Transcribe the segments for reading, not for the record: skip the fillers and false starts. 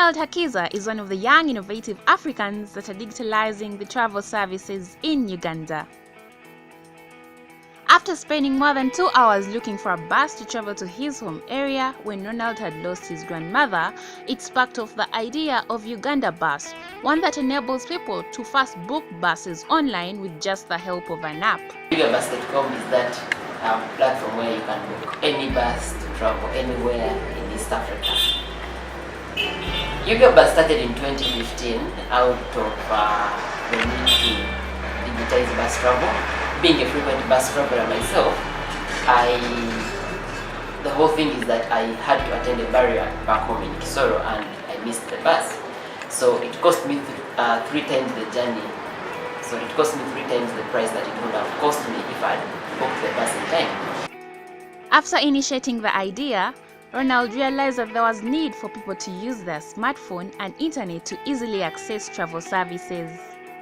Ronald Hakiza is one of the young innovative Africans that are digitalizing the travel services in Uganda. After spending more than 2 hours looking for a bus to travel to his home area when Ronald had lost his grandmother, it sparked off the idea of Yugabus, one that enables people to fast book buses online with just the help of an app. Yugabus.com is that platform where you can book any bus to travel anywhere in East Africa. Yugabus started in 2015 out of the need to digitize bus travel. Being a frequent bus traveler myself, the whole thing is that I had to attend a barrier back home in Kisoro and I missed the bus. So it cost me 3 times the journey. So it cost me 3 times the price that it would have cost me if I booked the bus in time. After initiating the idea, Ronald realized that there was need for people to use their smartphone and internet to easily access travel services.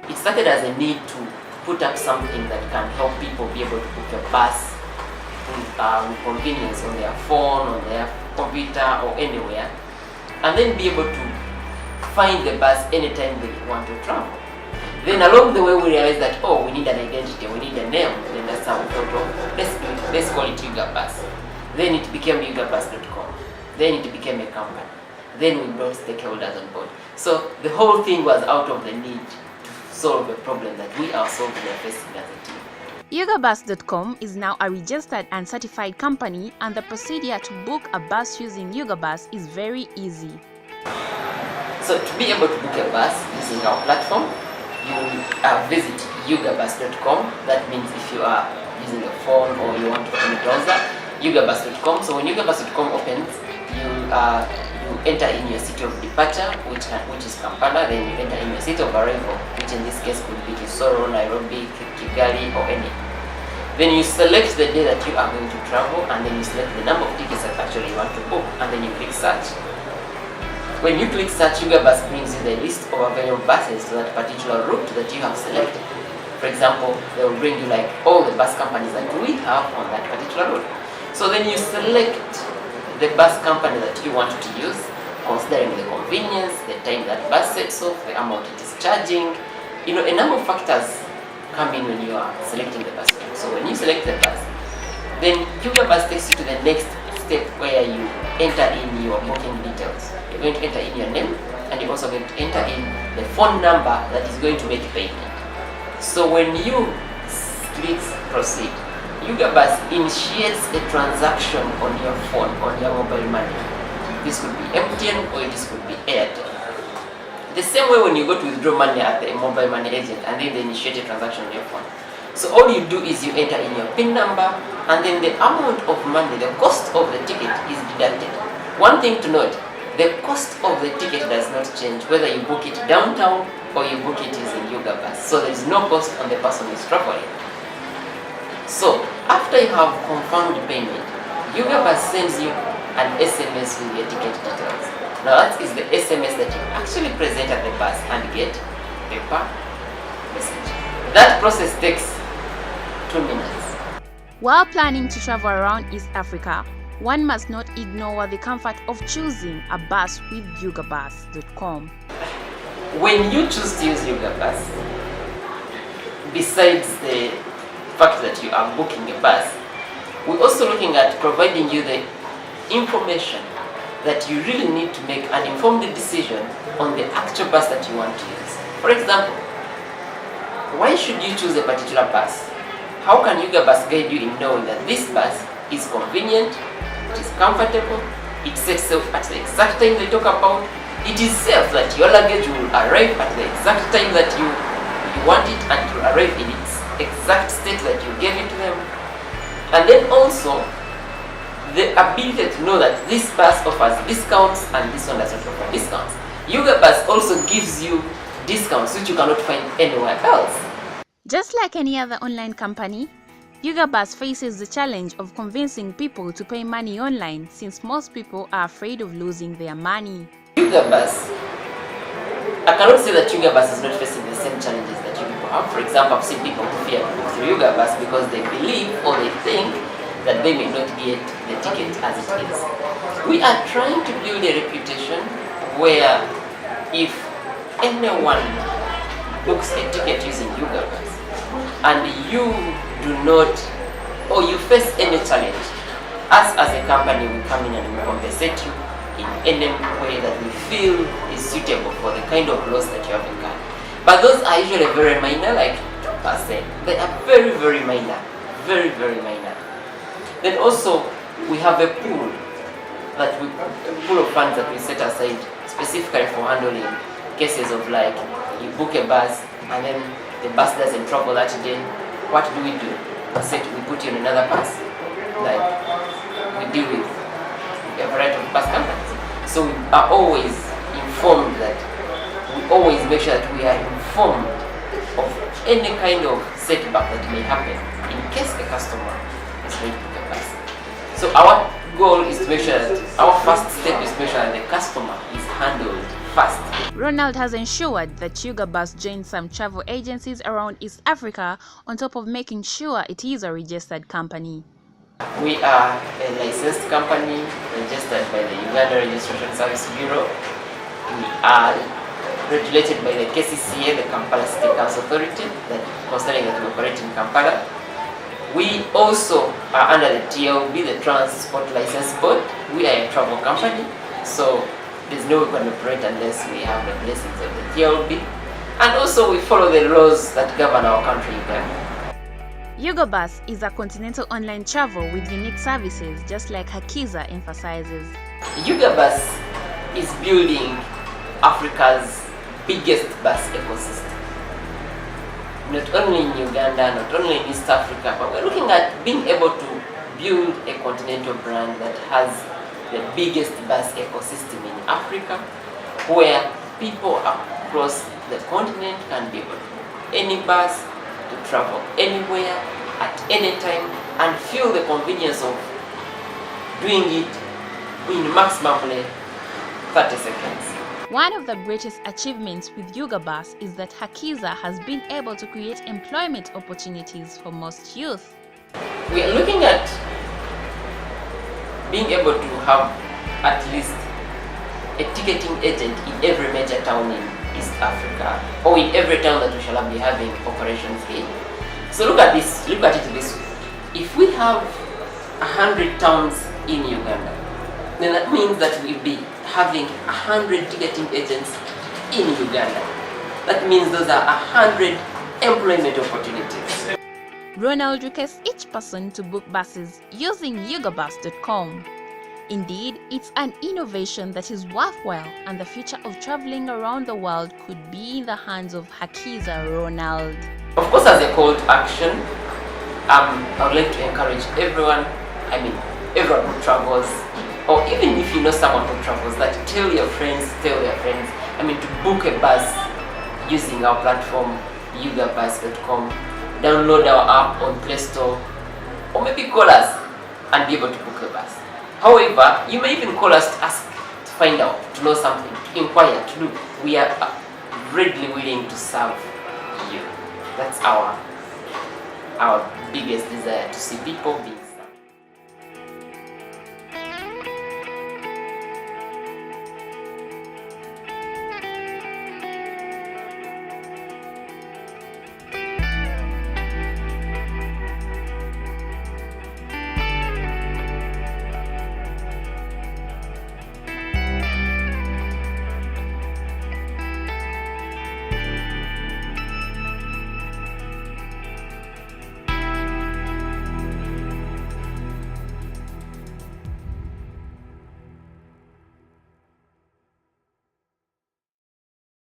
It started as a need to put up something that can help people be able to book a bus with convenience on their phone, on their computer or anywhere, and then be able to find the bus anytime they want to travel. Then along the way we realized that, oh, we need an identity, we need a name. Then that's how we thought, oh, let's call it Yugabus. Then it became Yugabus.com. Then it became a company. Then we brought stakeholders on board. So the whole thing was out of the need to solve a problem that we ourselves were facing as a team. Yugabus.com is now a registered and certified company, and the procedure to book a bus using Yugabus is very easy. So to be able to book a bus using our platform, you visit Yugabus.com. That means if you are using a phone or you want to open a browser, Yugabus.com. So when Yugabus.com opens, you enter in your city of departure, which is Kampala. Then you enter in your city of arrival, which in this case could be Kisoro, Nairobi, Kigali, or any. Then you select the day that you are going to travel, and then you select the number of tickets that actually you want to book, and then you click search. When you click search, Yugabus brings you the list of available buses to that particular route that you have selected. For example, they will bring you like all the bus companies that we have on that particular route. So then you select the bus company that you want to use, considering the convenience, the time that bus sets off, the amount it is charging. You know, a number of factors come in when you are selecting the bus. So when you select the bus, then Yugabus takes you to the next step where you enter in your booking details. You're going to enter in your name, and you're also going to enter in the phone number that is going to make payment. So when you click proceed, Yugabus initiates a transaction on your phone, on your mobile money. This could be MTN or this could be Airtel. The same way when you go to withdraw money at the mobile money agent and then they initiate a transaction on your phone. So all you do is you enter in your PIN number, and then the amount of money, the cost of the ticket is deducted. One thing to note, the cost of the ticket does not change whether you book it downtown or you book it using Yugabus. So there is no cost on the person who is traveling. So after you have confirmed payment, Yugabus sends you an SMS with your ticket details. Now that is the SMS that you actually present at the bus and get paper message. That process takes 2 minutes. While planning to travel around East Africa, one must not ignore the comfort of choosing a bus with Yugabus.com. When you choose to use Yugabus, besides the fact that you are booking a bus, we're also looking at providing you the information that you really need to make an informed decision on the actual bus that you want to use. For example, why should you choose a particular bus? How can Yugabus guide you in knowing that this bus is convenient, it is comfortable, it sets off at the exact time they talk about, it is safe that your luggage will arrive at the exact time that you want it, and it will arrive in its exact state that you gave it to them. And then also the ability to know that this bus offers discounts and this one does not offer discounts. Yugabus also gives you discounts which you cannot find anywhere else. Just like any other online company, Yugabus faces the challenge of convincing people to pay money online, since most people are afraid of losing their money. Yugabus, I cannot say that Yugabus is not facing the same challenges that you people have. For example, I've seen people who fear to book through Yugabus because they believe or they think that they may not get the ticket as it is. We are trying to build a reputation where if anyone books a ticket using Yugabus and you do not, or you face any challenge, us as a company will come in and we compensate you in any way that we feel is suitable for the kind of loss that you have incurred. But those are usually very minor, like 2%. They are very, very minor. Very, very minor. Then also, we have a pool of funds that we set aside specifically for handling cases of like you book a bus and then the bus doesn't travel that day. What do? We put you in another bus. Like we deal with a variety of bus companies. So we are always informed that we always make sure that we are informed of any kind of setback that may happen in case a customer is going to book a bus. So our goal is to make sure that our first step is to make sure that the customer is handled first. Ronald has ensured that Yugabus joins some travel agencies around East Africa on top of making sure it is a registered company. We are a licensed company registered by the Uganda Registration Service Bureau. We are regulated by the KCCA, the Kampala City Council Authority, that concerning that we operate in Kampala. We also are under the TLB, the Transport License Board. We are a travel company, so there's no way we can operate unless we have the blessings of the TLB. And also we follow the laws that govern our country, Uganda. Yugabus is a continental online travel with unique services, just like Hakiza emphasizes. Yugabus is building Africa's biggest bus ecosystem. Not only in Uganda, not only in East Africa, but we're looking at being able to build a continental brand that has the biggest bus ecosystem in Africa, where people across the continent can be able to book any bus, to travel anywhere, at any time, and feel the convenience of doing it in maximally 30 seconds. One of the greatest achievements with Yugabus is that Hakiza has been able to create employment opportunities for most youth. We are looking at being able to have at least a ticketing agent in every major town in East Africa, or in every town that we shall be having operations in. So look at this, look at it this way. If we have 100 towns in Uganda, then that means that we'll be having 100 ticketing agents in Uganda. That means those are 100 employment opportunities. Ronald requests each person to book buses using Yugabus.com. Indeed, it's an innovation that is worthwhile, and the future of traveling around the world could be in the hands of Hakiza Ronald. Of course, as a call to action, I would like to encourage everyone who travels, or even if you know someone who travels, that tell their friends, to book a bus using our platform, Yugabus.com. Download our app on Play Store, or maybe call us and be able to book a bus. However, you may even call us to ask, to find out, to know something, to inquire, to look. We are readily willing to serve you. That's our biggest desire, to see people being